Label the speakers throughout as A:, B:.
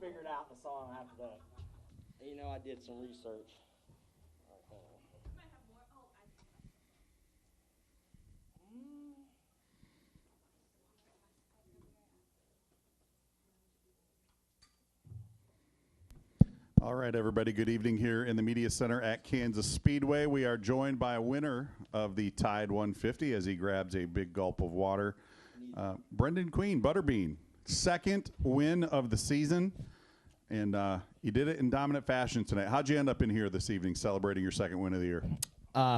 A: figured out the song after that. You know, I did some research. All right, hold on.
B: All right, everybody, good evening here in the Media Center at Kansas Speedway. We are joined by a winner of the Tide 150 as he grabs a big gulp of water. Brenden Queen, Butterbean, second win of the season, and you did it in dominant fashion tonight. How'd you end up in here this evening celebrating your second win of the year?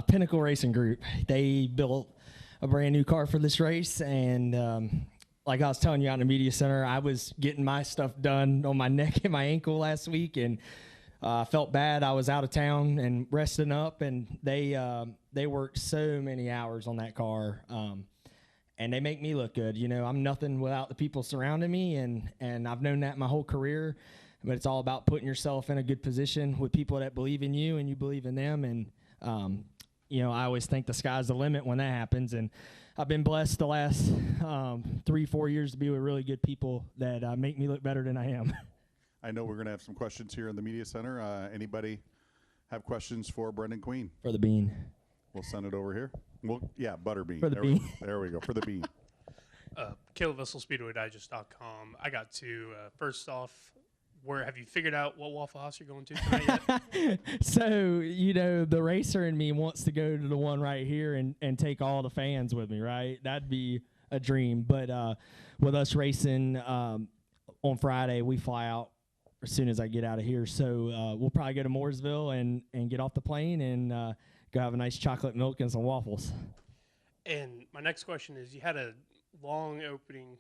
C: Pinnacle Racing Group. They built a brand new car for this race, and like I was telling you out in the media center, I was getting my stuff done on my neck and my ankle last week, and felt bad. I was out of town and resting up, and they worked so many hours on that car, and they make me look good. You know, I'm nothing without the people surrounding me, and I've known that my whole career. But it's all about putting yourself in a good position with people that believe in you and you believe in them, and you know, I always think the sky's the limit when that happens, and I've been blessed the last 3-4 years to be with really good people that make me look better than I am.
B: I know we're going to have some questions here in the Media Center. Anybody have questions for Brenden Queen?
C: For the bean.
B: We'll send it over here. Well, yeah, Butterbean.
C: For the bean.
B: There we go, for the bean.
D: Caleb Vessel, SpeedwayDigest.com. I got to, first off, where have you figured out what Waffle House you're going to tonight yet?
C: So, you know, the racer in me wants to go to the one right here and take all the fans with me, right? That'd be a dream. But with us racing on Friday, we fly out as soon as I get out of here. So we'll probably go to Mooresville and get off the plane and go have a nice chocolate milk and some waffles. And
D: my next question is, you had a long opening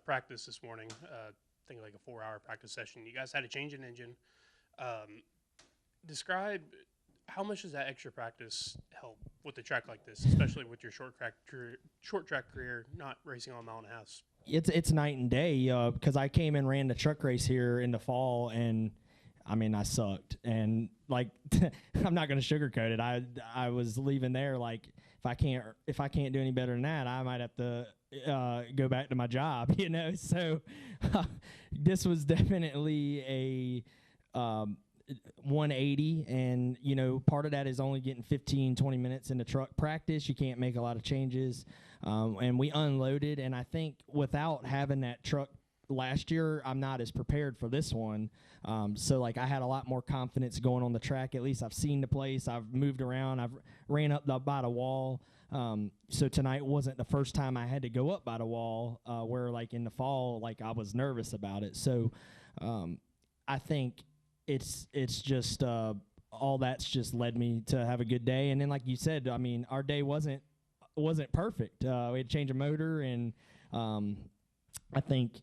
D: practice this morning. I think like a 4-hour practice session. You guys had to change an engine. Describe how much does that extra practice help with a track like this, especially with your short track career, not racing on a mile and a half?
C: It's night and day because I came and ran the truck race here in the fall, and I mean I sucked. And like I'm not going to sugarcoat it. I was leaving there like if I can't do any better than that, I might have to go back to my job, you know. So this was definitely a 180, and you know, part of that is only getting 15-20 minutes into truck practice. You can't make a lot of changes, and we unloaded, and I think without having that truck last year, I'm not as prepared for this one. So like I had a lot more confidence going on the track. At least I've seen the place, I've moved around, I've ran up by the wall. So tonight wasn't the first time I had to go up by the wall, where like in the fall, like I was nervous about it. So I think it's just all that's just led me to have a good day. And then like you said, I mean, our day wasn't perfect. We had to change a motor, and I think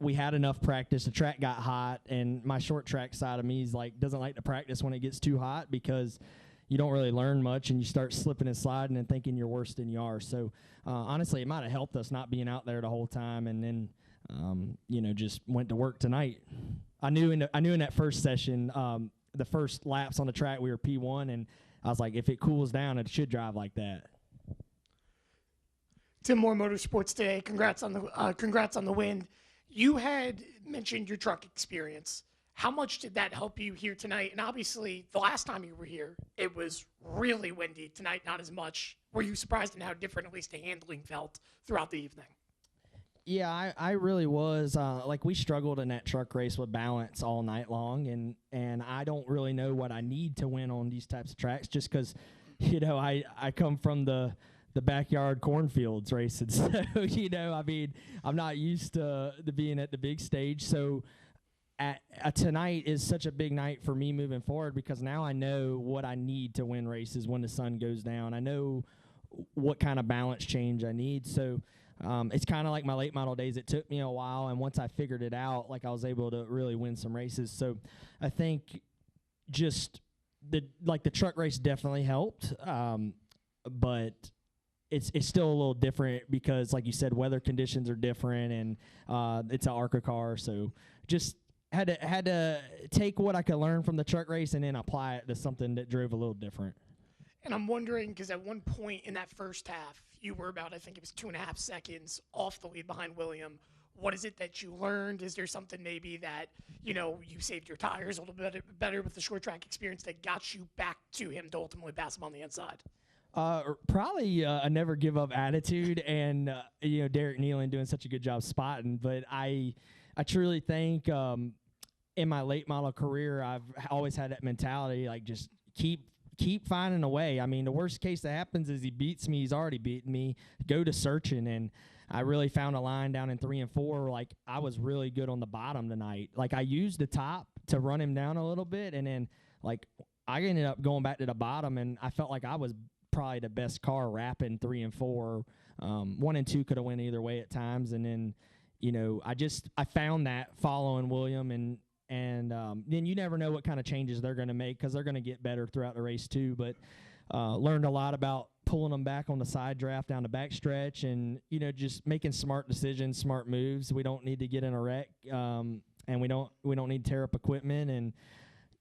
C: we had enough practice. The track got hot, and my short track side of me is like doesn't like to practice when it gets too hot because you don't really learn much, and you start slipping and sliding and thinking you're worse than you are. So honestly, it might have helped us not being out there the whole time, and then you know, just went to work tonight. I knew in that first session, the first laps on the track, we were P1, and I was like, if it cools down, it should drive like that.
E: Tim Moore Motorsports today. Congrats on the win. You had mentioned your truck experience. How much did that help you here tonight? And obviously, the last time you were here, it was really windy. Tonight, not as much. Were you surprised in how different, at least the handling felt throughout the evening?
C: Yeah, I really was. Like we struggled in that truck race with balance all night long, and I don't really know what I need to win on these types of tracks, just because, you know, I come from the backyard cornfields racing. So, you know, I mean, I'm not used to being at the big stage. So tonight is such a big night for me moving forward, because now I know what I need to win races when the sun goes down. I know what kind of balance change I need. So it's kind of like my late model days. It took me a while, and once I figured it out, like I was able to really win some races. So I think just the truck race definitely helped, but it's still a little different because, like you said, weather conditions are different, and it's an ARCA car. So just had to take what I could learn from the truck race and then apply it to something that drove a little different.
E: And I'm wondering, because at one point in that first half, you were about, I think it was 2.5 seconds off the lead behind William. What is it that you learned? Is there something maybe that, you saved your tires a little bit better with the short track experience that got you back to him to ultimately pass him on the inside?
C: Probably a never give up attitude, and Derek Nealon doing such a good job spotting. But I truly think in my late model career, I've always had that mentality, like just keep finding a way. I mean, the worst case that happens is he beats me. He's already beaten me. Go to searching. And I really found a line down in 3 and 4. Like, I was really good on the bottom tonight. Like, I used the top to run him down a little bit. And then, like, I ended up going back to the bottom, and I felt like I was probably the best car wrapping 3 and 4. 1 and 2 could have went either way at times. And then, I found that following William, and then you never know what kind of changes they're going to make, because they're going to get better throughout the race too. But learned a lot about pulling them back on the side draft down the back stretch, and just making smart decisions, smart moves. We don't need to get in a wreck, and we don't need to tear up equipment, and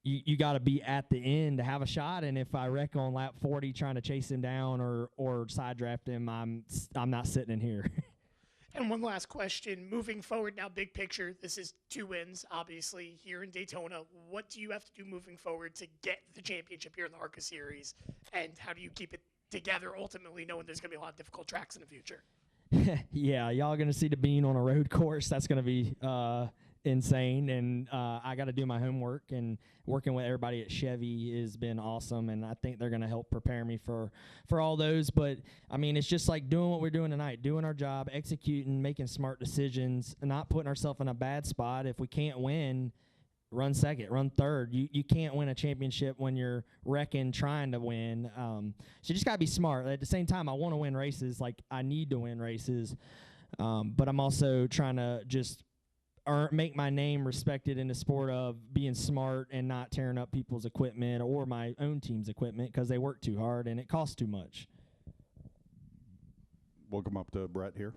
C: you got to be at the end to have a shot. And if I wreck on lap 40 trying to chase him down or side draft him, I'm not sitting in here.
E: And one last question. Moving forward now, big picture, this is 2 wins, obviously, here in Daytona. What do you have to do moving forward to get the championship here in the ARCA Series? And how do you keep it together, ultimately, knowing there's going to be a lot of difficult tracks in the future?
C: Yeah, y'all going to see the Bean on a road course. That's going to be insane. And I got to do my homework, and working with everybody at Chevy has been awesome, and I think they're going to help prepare me for all those. But I mean, it's just like doing what we're doing tonight, doing our job, executing, making smart decisions, and not putting ourselves in a bad spot. If we can't win, run second, run third. You can't win a championship when you're wrecking trying to win. So you just got to be smart. At the same time, I want to win races. Like, I need to win races, but I'm also trying to just make my name respected in the sport of being smart and not tearing up people's equipment or my own team's equipment, because they work too hard and it costs too much.
B: Welcome up to Brett here.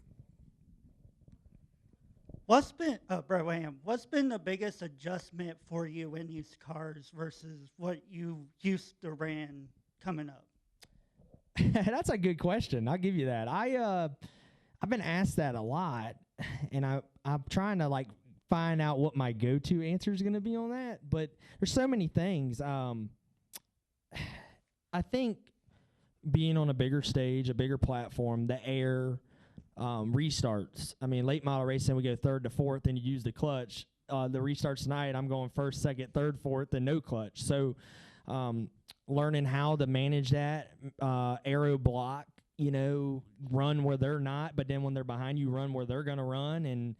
F: What's been the biggest adjustment for you in these cars versus what you used to ran coming up?
C: That's a good question. I'll give you that. I've been asked that a lot, and I'm trying to find out what my go-to answer is going to be on that. But there's so many things. I think being on a bigger stage, a bigger platform, the air, restarts. I mean, late model racing, we go 3rd to 4th, and you use the clutch. The restarts tonight, I'm going 1st, 2nd, 3rd, 4th, and no clutch. So learning how to manage that, aero block, run where they're not, but then when they're behind you, run where they're going to run. And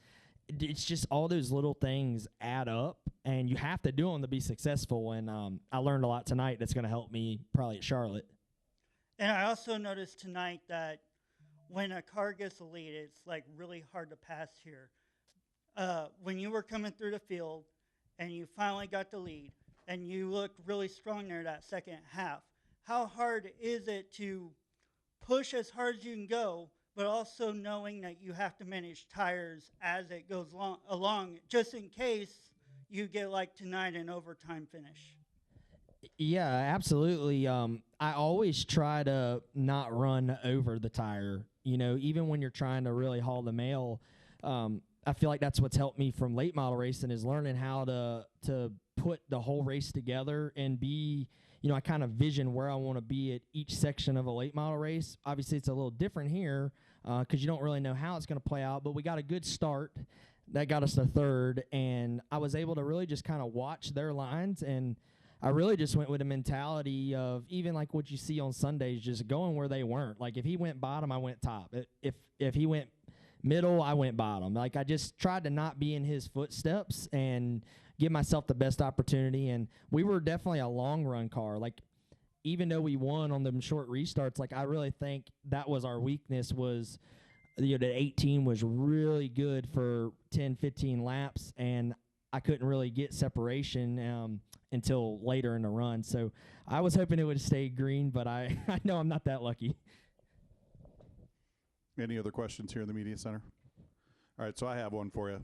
C: it's just all those little things add up, and you have to do them to be successful. And I learned a lot tonight that's going to help me probably at Charlotte.
F: And I also noticed tonight that when a car gets a lead, it's really hard to pass here. When you were coming through the field and you finally got the lead and you looked really strong there that second half, how hard is it to push as hard as you can go, but also knowing that you have to manage tires as it goes along, just in case you get tonight an overtime finish?
C: Yeah, absolutely. I always try to not run over the tire. Even when you're trying to really haul the mail, I feel like that's what's helped me from late model racing, is learning how to put the whole race together and be, I kind of vision where I want to be at each section of a late model race. Obviously, it's a little different here because you don't really know how it's going to play out, but we got a good start. That got us to 3rd, and I was able to really just kind of watch their lines, and I really just went with a mentality of even what you see on Sundays, just going where they weren't. If he went bottom, I went top. If he went middle, I went bottom. I just tried to not be in his footsteps and give myself the best opportunity. And we were definitely a long run car. Even though we won on them short restarts, I really think that was our weakness, was the 18 was really good for 10, 15 laps, and I couldn't really get separation until later in the run. So I was hoping it would stay green, but I know I'm not that lucky.
B: Any other questions here in the media center? All right, so I have one for you.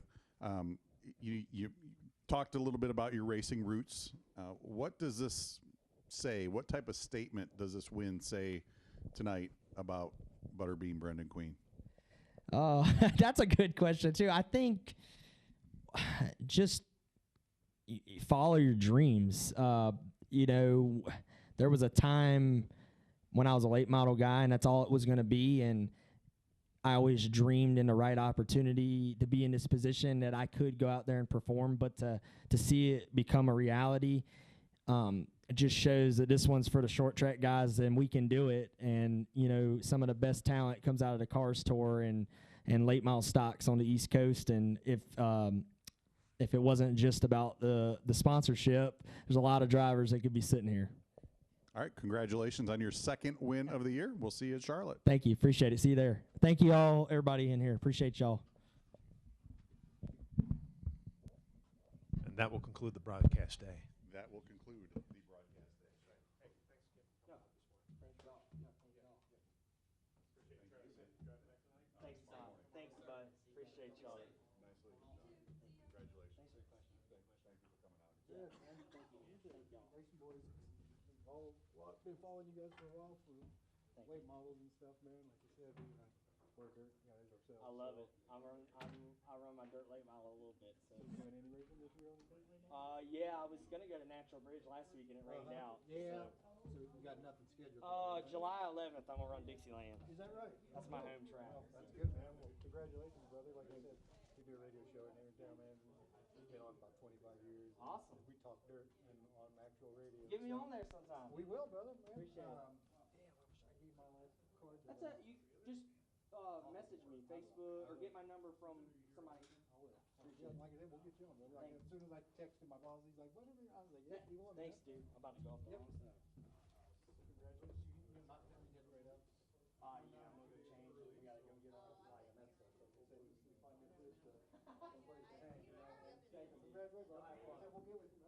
B: You talked a little bit about your racing roots. What does this say? What type of statement does this win say tonight about Butterbean Brenden Queen?
C: That's a good question too. I think just follow your dreams. You know, there was a time when I was a late model guy, and that's all it was going to be. And I always dreamed in the right opportunity to be in this position that I could go out there and perform. But to see it become a reality, it just shows that this one's for the short track guys, and we can do it. And you know, some of the best talent comes out of the Cars Tour and late model stocks on the East Coast. And if it wasn't just about the sponsorship, there's a lot of drivers that could be sitting here.
B: All right, congratulations on your second win of the year. We'll see you at Charlotte.
C: Thank you. Appreciate it. See you there. Thank you all, everybody in here. Appreciate y'all.
G: And that will conclude the broadcast day.
B: That will conclude the broadcast day.
A: Thanks, bud. Appreciate y'all.
B: Nicely done. Congratulations. Thank you for coming out.
H: Yeah, man. Thank you. Racing boys. Been following you guys for a while for late models and stuff, man. Like you said, we're dirt guys ourselves.
A: I love it. I run my dirt late model a little bit. So.
H: You doing any racing this year on the dirt late model?
A: Yeah, I was gonna go to Natural Bridge last week and it rained out.
H: Yeah.
A: So.
H: So we got nothing scheduled.
A: July 11th, I'm gonna run Dixieland.
H: Is that right?
A: That's my home track.
H: Well, that's good, man. Well, congratulations, brother. Like I said, we do a radio show here in town, man. We've been on about 25 years.
A: Awesome.
H: We talk dirt and on actual radio.
A: Get me on there sometime.
H: We will, brother. Man.
A: Appreciate it.
H: Damn, I wish I gave my last card.
A: That's it. You just message me, Facebook, or get my number from somebody.
H: I will. Yeah, like I said, we'll get you on, brother. Like, as soon as I texted my boss, he's like, whatever. I was like, yeah, you want me?
A: Thanks, dude. I'm about to go off the line.
H: Congratulations. You knocked down and get right up.
A: Yeah, I'm gonna go change. We gotta go get on.
H: That's stuff. So they say we find a place to hang. Congratulations, brother. Like I said, we'll get with you.